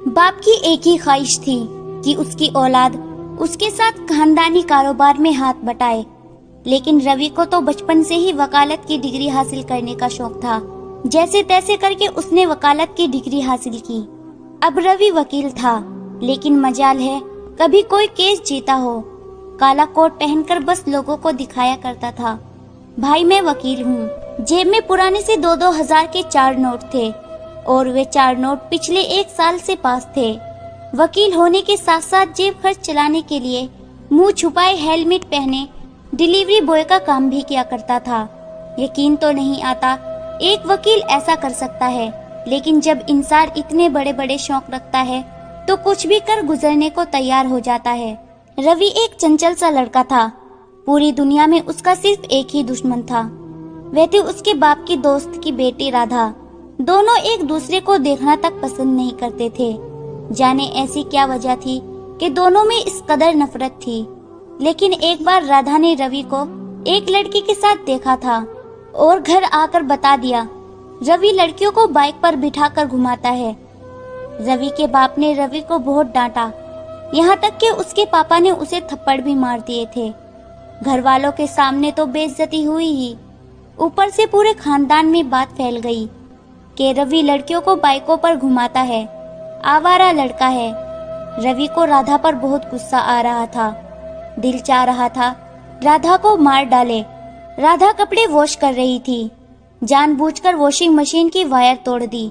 बाप की एक ही ख्वाहिश थी कि उसकी औलाद उसके साथ खानदानी कारोबार में हाथ बटाए, लेकिन रवि को तो बचपन से ही वकालत की डिग्री हासिल करने का शौक था। जैसे तैसे करके उसने वकालत की डिग्री हासिल की। अब रवि वकील था, लेकिन मजाल है कभी कोई केस जीता हो। काला कोट पहनकर बस लोगों को दिखाया करता था, भाई मैं वकील हूँ। जेब में पुराने से 2-2 हजार के 4 नोट थे और वे 4 नोट पिछले 1 साल से पास थे। वकील होने के साथ साथ जेब खर्च चलाने के लिए मुंह छुपाए हेलमेट पहने डिलीवरी बॉय का काम भी किया करता था। यकीन तो नहीं आता एक वकील ऐसा कर सकता है, लेकिन जब इंसान इतने बड़े बड़े शौक रखता है तो कुछ भी कर गुजरने को तैयार हो जाता है। रवि एक चंचल सा लड़का था। पूरी दुनिया में उसका सिर्फ एक ही दुश्मन था, वह थी उसके बाप की दोस्त की बेटी राधा। दोनों एक दूसरे को देखना तक पसंद नहीं करते थे। जाने ऐसी क्या वजह थी कि दोनों में इस कदर नफरत थी। लेकिन एक बार राधा ने रवि को एक लड़की के साथ देखा था और घर आकर बता दिया, रवि लड़कियों को बाइक पर बिठाकर घुमाता है। रवि के बाप ने रवि को बहुत डांटा, यहाँ तक कि उसके पापा ने उसे थप्पड़ भी मार दिए थे। घर वालों के सामने तो बेइज्जती हुई ही, ऊपर से पूरे खानदान में बात फैल गई कि रवि लड़कियों को बाइकों पर घुमाता है, आवारा लड़का है। रवि को राधा पर बहुत गुस्सा आ रहा था। दिल चाह रहा था राधा को मार डाले। राधा कपड़े वॉश कर रही थी, जानबूझकर वॉशिंग मशीन की वायर तोड़ दी।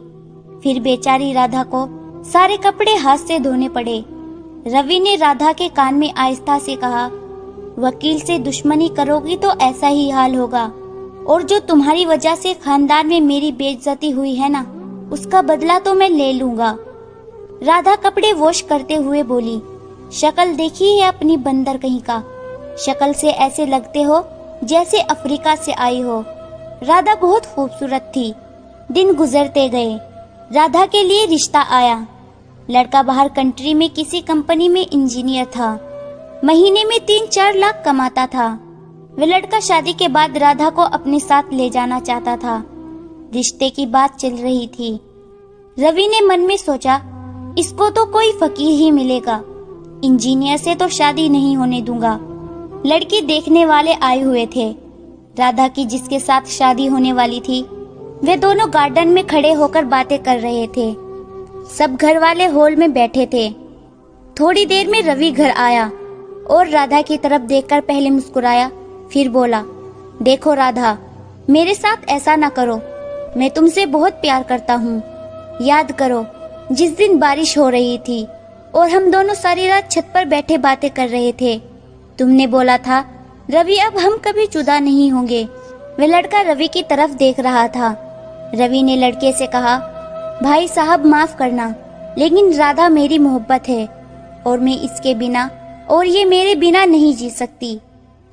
फिर बेचारी राधा को सारे कपड़े हाथ से धोने पड़े। रवि ने राधा के कान में आहिस्ता से कहा, वकील से दुश्मनी करोगी तो ऐसा ही हाल होगा, और जो तुम्हारी वजह से खानदान में मेरी बेइज्जती हुई है ना, उसका बदला तो मैं ले लूंगा। राधा कपड़े वॉश करते हुए बोली, शक्ल देखी है अपनी बंदर कहीं का, शक्ल से ऐसे लगते हो जैसे अफ्रीका से आई हो। राधा बहुत खूबसूरत थी। दिन गुजरते गए, राधा के लिए रिश्ता आया। लड़का बाहर कंट्री में किसी कंपनी में इंजीनियर था, महीने में 3-4 लाख कमाता था। वह लड़का शादी के बाद राधा को अपने साथ ले जाना चाहता था। रिश्ते की बात चल रही थी। रवि ने मन में सोचा, इसको तो कोई फकीर ही मिलेगा, इंजीनियर से तो शादी नहीं होने दूंगा। लड़की देखने वाले आए हुए थे। राधा की जिसके साथ शादी होने वाली थी, वे दोनों गार्डन में खड़े होकर बातें कर रहे थे। सब घर वाले हॉल में बैठे थे। थोड़ी देर में रवि घर आया और राधा की तरफ देखकर पहले मुस्कुराया, फिर बोला, देखो राधा, मेरे साथ ऐसा ना करो, मैं तुमसे बहुत प्यार करता हूँ। याद करो जिस दिन बारिश हो रही थी और हम दोनों सारी रात छत पर बैठे बातें कर रहे थे, तुमने बोला था रवि अब हम कभी जुदा नहीं होंगे। वह लड़का रवि की तरफ देख रहा था। रवि ने लड़के से कहा, भाई साहब माफ करना, लेकिन राधा मेरी मोहब्बत है और मैं इसके बिना और ये मेरे बिना नहीं जी सकती।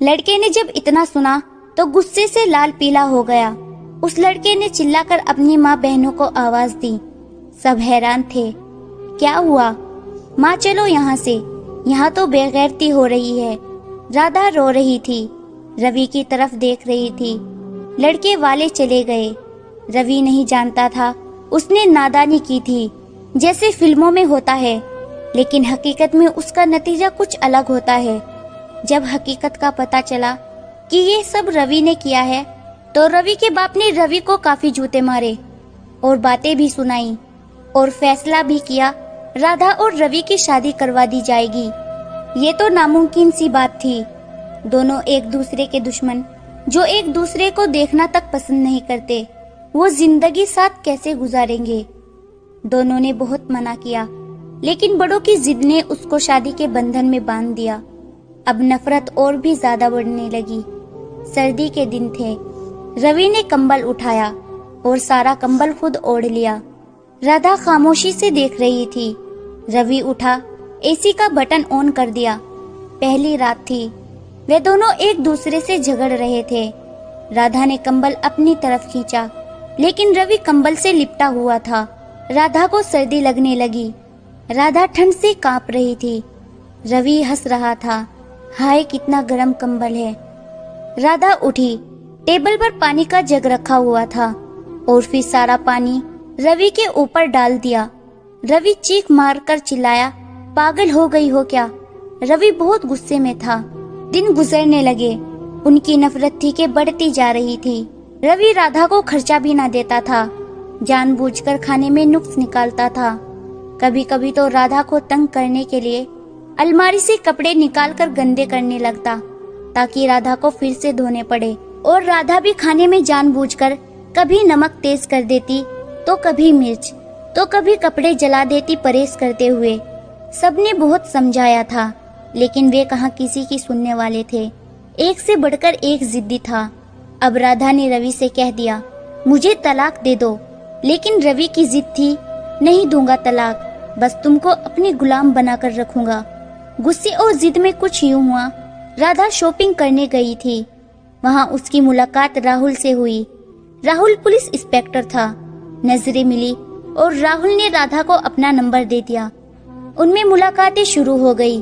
लड़के ने जब इतना सुना तो गुस्से से लाल पीला हो गया। उस लड़के ने चिल्लाकर अपनी माँ बहनों को आवाज दी। सब हैरान थे, क्या हुआ माँ, चलो यहाँ से, यहाँ तो बेगैरती हो रही है। राधा रो रही थी, रवि की तरफ देख रही थी। लड़के वाले चले गए। रवि नहीं जानता था उसने नादानी की थी, जैसे फिल्मों में होता है, लेकिन हकीकत में उसका नतीजा कुछ अलग होता है। जब हकीकत का पता चला कि ये सब रवि ने किया है, तो रवि के बाप ने रवि को काफी जूते मारे और बातें भी सुनाई और फैसला भी किया राधा और रवि की शादी करवा दी जाएगी। ये तो नामुमकिन सी बात थी। दोनों एक दूसरे के दुश्मन, जो एक दूसरे को देखना तक पसंद नहीं करते, वो जिंदगी साथ कैसे गुजारेंगे। दोनों ने बहुत मना किया, लेकिन बड़ों की जिद ने उसको शादी के बंधन में बांध दिया। अब नफरत और भी ज्यादा बढ़ने लगी। सर्दी के दिन थे। रवि ने कंबल उठाया और सारा कंबल खुद ओढ़ लिया। राधा खामोशी से देख रही थी। रवि उठा, एसी का बटन ऑन कर दिया। पहली रात थी। वे दोनों एक दूसरे से झगड़ रहे थे। राधा ने कंबल अपनी तरफ खींचा, लेकिन रवि कंबल से लिपटा हुआ था। राधा को सर्दी लगने लगी। राधा ठंड से कांप रही थी। रवि हंस रहा था, हाय कितना गर्म कंबल है। राधा उठी। टेबल पर पानी का जग रखा हुआ था और फिर सारा पानी रवि के ऊपर डाल दिया। रवि चीख मारकर चिल्लाया, पागल हो गई हो क्या? रवि बहुत गुस्से में था। दिन गुजरने लगे, उनकी नफरत थी कि बढ़ती जा रही थी। रवि राधा को खर्चा भी ना देता था, जानबूझकर खाने में नुक्स निकालता था। कभी कभी तो राधा को तंग करने के लिए अलमारी से कपड़े निकालकर गंदे करने लगता, ताकि राधा को फिर से धोने पड़े। और राधा भी खाने में जानबूझकर कभी नमक तेज कर देती, तो कभी मिर्च, तो कभी कपड़े जला देती परहेज करते हुए। सबने बहुत समझाया था, लेकिन वे कहाँ किसी की सुनने वाले थे। एक से बढ़कर एक जिद्दी था। अब राधा ने रवि से कह दिया, मुझे तलाक दे दो। लेकिन रवि की जिद थी, नहीं दूंगा तलाक, बस तुमको अपनी गुलाम बनाकर रखूंगा। गुस्से और जिद में कुछ यूं हुआ, राधा शॉपिंग करने गई थी। वहां उसकी मुलाकात राहुल से हुई। राहुल पुलिस इंस्पेक्टर था। नजरें मिली और राहुल ने राधा को अपना नंबर दे दिया। उनमें मुलाकातें शुरू हो गई।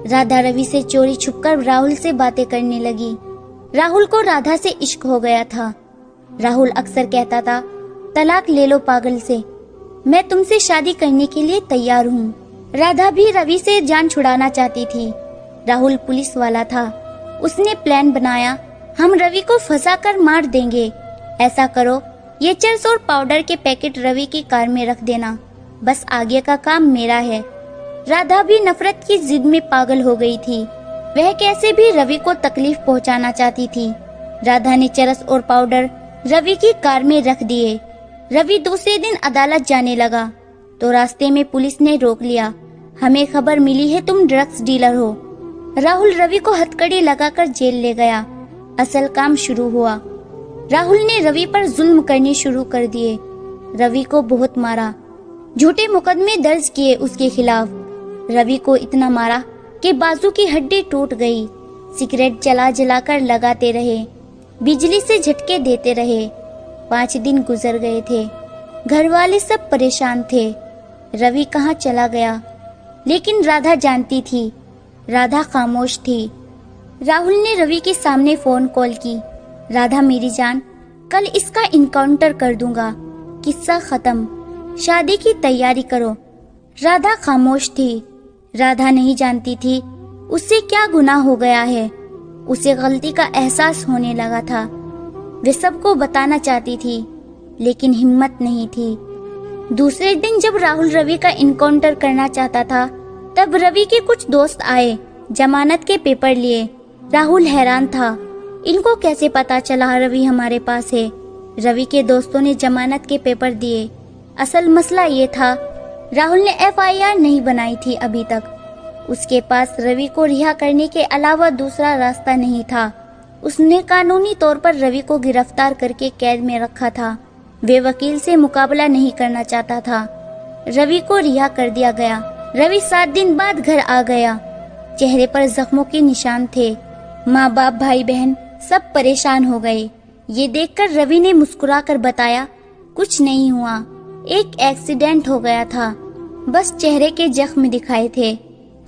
राधा रवि से चोरी छुपकर राहुल से बातें करने लगी। राहुल को राधा से इश्क हो गया था। राहुल अक्सर कहता था, तलाक ले लो पागल से, मैं तुमसे शादी करने के लिए तैयार हूँ। राधा भी रवि से जान छुड़ाना चाहती थी। राहुल पुलिस वाला था। उसने प्लान बनाया, हम रवि को फंसा कर मार देंगे। ऐसा करो, ये चर्स और पाउडर के पैकेट रवि की कार में रख देना, बस आगे का काम मेरा है। राधा भी नफरत की जिद में पागल हो गई थी। वह कैसे भी रवि को तकलीफ पहुंचाना चाहती थी। राधा ने चरस और पाउडर रवि की कार में रख दिए। रवि दूसरे दिन अदालत जाने लगा तो रास्ते में पुलिस ने रोक लिया। हमें खबर मिली है तुम ड्रग्स डीलर हो। राहुल रवि को हथकड़ी लगाकर जेल ले गया। असल काम शुरू हुआ। राहुल ने रवि पर जुल्म करने शुरू कर दिए। रवि को बहुत मारा, झूठे मुकदमे दर्ज किए उसके खिलाफ। रवि को इतना मारा कि बाजू की हड्डी टूट गई। सिगरेट जला जलाकर लगाते रहे, बिजली से झटके देते रहे। 5 दिन गुजर गए थे। घर वाले सब परेशान थे। रवि कहाँ चला गया? लेकिन राधा जानती थी। राधा खामोश थी। राहुल ने रवि के सामने फोन कॉल की। राधा मेरी जान, कल इसका इनकाउंटर कर दूंगा, किस्सा खत्म, शादी की तैयारी करो। राधा खामोश थी। राधा नहीं जानती थी उससे क्या गुनाह हो गया है। उसे गलती का एहसास होने लगा था। वे सबको बताना चाहती थी, लेकिन हिम्मत नहीं थी। दूसरे दिन जब राहुल रवि का इनकाउंटर करना चाहता था, तब रवि के कुछ दोस्त आए, जमानत के पेपर लिए। राहुल हैरान था, इनको कैसे पता चला रवि हमारे पास है। रवि के दोस्तों ने जमानत के पेपर दिए। असल मसला ये था, राहुल ने FIR नहीं बनाई थी अभी तक। उसके पास रवि को रिहा करने के अलावा दूसरा रास्ता नहीं था। उसने कानूनी तौर पर रवि को गिरफ्तार करके कैद में रखा था। वे वकील से मुकाबला नहीं करना चाहता था। रवि को रिहा कर दिया गया। रवि 7 दिन बाद घर आ गया। चेहरे पर जख्मों के निशान थे। माँ बाप भाई बहन सब परेशान हो गए। ये देखकर रवि ने मुस्कुराकर बताया, कुछ नहीं हुआ, एक एक्सीडेंट हो गया था, बस चेहरे के जख्म दिखाए थे।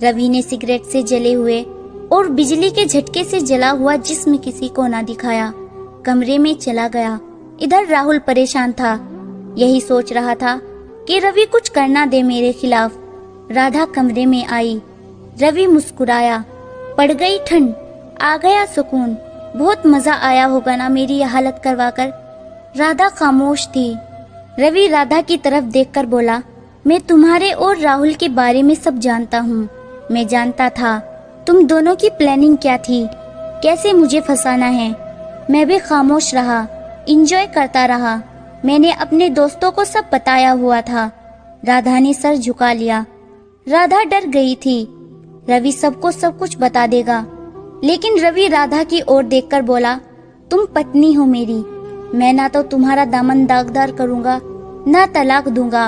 रवि ने सिगरेट से जले हुए और बिजली के झटके से जला हुआ जिस्म किसी को ना दिखाया। कमरे में चला गया। इधर राहुल परेशान था। यही सोच रहा था कि रवि कुछ करना दे मेरे खिलाफ। राधा कमरे में आई। रवि मुस्कुराया। पड़ गई ठंड, आ गया सुकून, बहुत मजा आया होगा ना मेरी यह हालत करवाकर। राधा खामोश थी। रवि राधा की तरफ देखकर बोला, मैं तुम्हारे और राहुल के बारे में सब जानता हूँ। मैं जानता था तुम दोनों की प्लानिंग क्या थी, कैसे मुझे फंसाना है। मैं भी खामोश रहा, इंजॉय करता रहा। मैंने अपने दोस्तों को सब बताया हुआ था। राधा ने सर झुका लिया। राधा डर गई थी, रवि सबको सब कुछ बता देगा। लेकिन रवि राधा की ओर देखकर बोला, तुम पत्नी हो मेरी, मैं ना तो तुम्हारा दामन दागदार करूंगा ना तलाक दूंगा,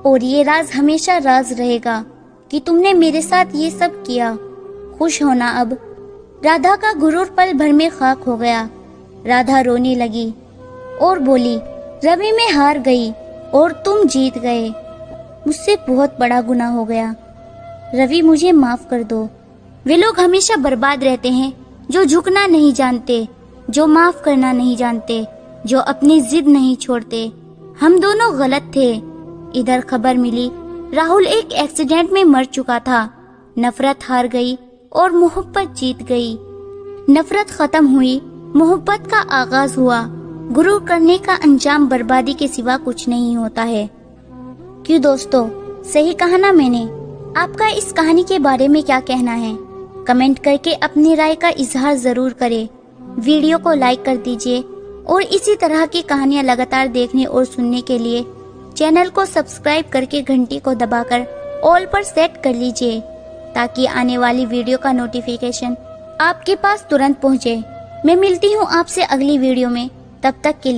और ये राज हमेशा राज रहेगा कि तुमने मेरे साथ ये सब किया। खुश होना अब। राधा का गुरूर पल भर में खाक हो गया। राधा रोने लगी और बोली, रवि मैं हार गई और तुम जीत गए। मुझसे बहुत बड़ा गुनाह हो गया। रवि मुझे माफ कर दो। वे लोग हमेशा बर्बाद रहते हैं जो झुकना नहीं जानते, जो माफ करना नहीं जानते, जो अपनी जिद नहीं छोड़ते। हम दोनों गलत थे। इधर खबर मिली राहुल एक एक्सीडेंट में मर चुका था। नफरत हार गई और मोहब्बत जीत गई। नफरत खत्म हुई, मोहब्बत का आगाज हुआ। गुरूर करने का अंजाम बर्बादी के सिवा कुछ नहीं होता है। क्यों दोस्तों, सही कहा ना मैंने? आपका इस कहानी के बारे में क्या कहना है? कमेंट करके अपनी राय का इजहार जरूर करें। वीडियो को लाइक कर दीजिए और इसी तरह की कहानियां लगातार देखने और सुनने के लिए चैनल को सब्सक्राइब करके घंटी को दबाकर ऑल पर सेट कर लीजिए, ताकि आने वाली वीडियो का नोटिफिकेशन आपके पास तुरंत पहुंचे। मैं मिलती हूं आपसे अगली वीडियो में, तब तक के लिए